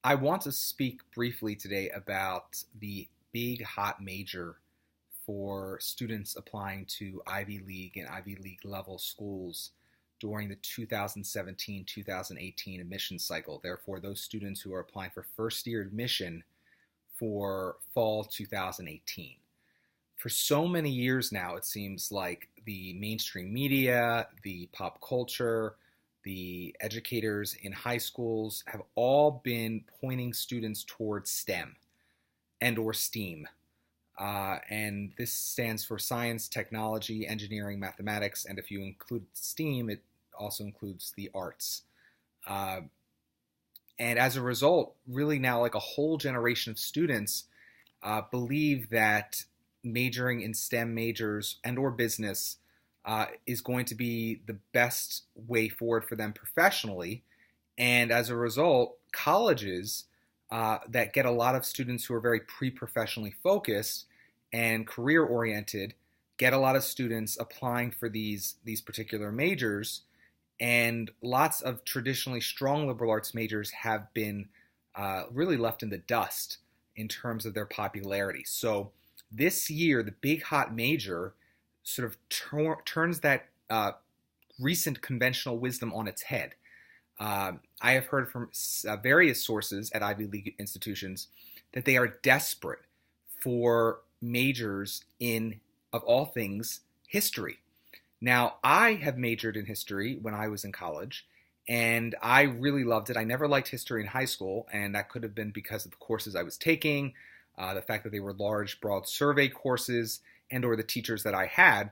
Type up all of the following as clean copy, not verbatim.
I want to speak briefly today about the big hot major for students applying to Ivy League and Ivy League level schools during the 2017-2018 admission cycle. Therefore, those students who are applying for first year admission for fall 2018. For so many years now, it seems like the mainstream media, the pop culture, the educators in high schools have all been pointing students towards STEM and or STEAM. And this stands for science, technology, engineering, mathematics, and if you include STEAM, it also includes the arts. Uh, and as a result, really now like a whole generation of students believe that majoring in STEM majors and or business is going to be the best way forward for them professionally. And as a result, colleges that get a lot of students who are very pre-professionally focused and career oriented get a lot of students applying for these particular majors, and lots of traditionally strong liberal arts majors have been really left in the dust in terms of their popularity. So this year, the big hot major sort of turns that recent conventional wisdom on its head. I have heard from various sources at Ivy League institutions that they are desperate for majors in, of all things, history. Now, I have majored in history when I was in college, and I really loved it. I never liked history in high school, and that could have been because of the courses I was taking, the fact that they were large, broad survey courses, and or the teachers that I had.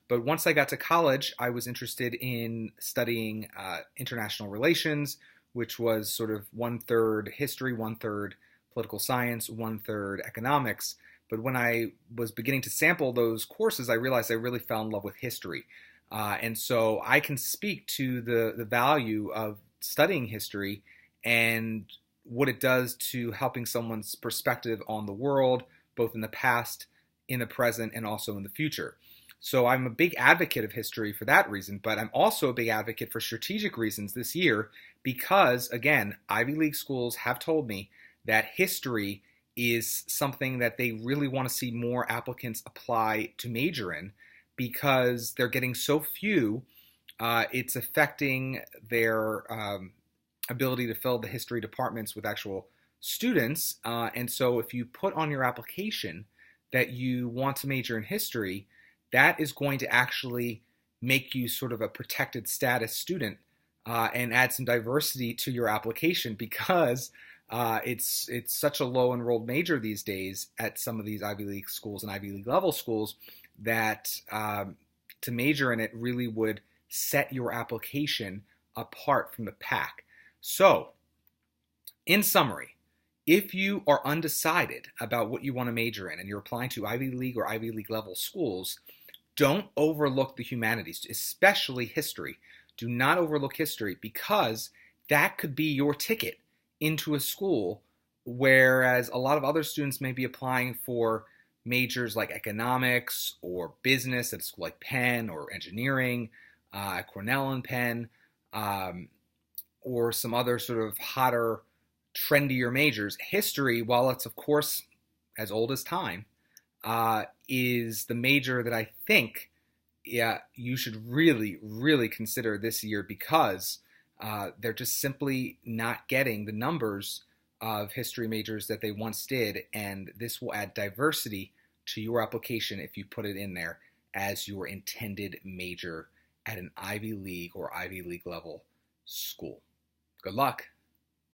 But once I got to college, I was interested in studying international relations, which was sort of 1/3 history, 1/3 political science, 1/3 economics. But when I was beginning to sample those courses, I realized I really fell in love with history. And so I can speak to the value of studying history and what it does to helping someone's perspective on the world, both in the past, in the present, and also in the future. So I'm a big advocate of history for that reason, but I'm also a big advocate for strategic reasons this year because, again, Ivy League schools have told me that history is something that they really want to see more applicants apply to major in because they're getting so few. It's affecting their ability to fill the history departments with actual students. And so if you put on your application that you want to major in history, that is going to actually make you sort of a protected status student and add some diversity to your application because it's such a low enrolled major these days at some of these Ivy League schools and Ivy League level schools that to major in it really would set your application apart from the pack. So, in summary, if you are undecided about what you want to major in and you're applying to Ivy League or Ivy League level schools, don't overlook the humanities, especially history. Do not overlook history because that could be your ticket into a school, whereas a lot of other students may be applying for majors like economics or business at a school like Penn or engineering, Cornell and Penn, or some other sort of hotter, trendier majors. History, while it's of course as old as time, is the major that I think you should really, really consider this year because they're just simply not getting the numbers of history majors that they once did, and this will add diversity to your application if you put it in there as your intended major at an Ivy League or Ivy League level school. Good luck.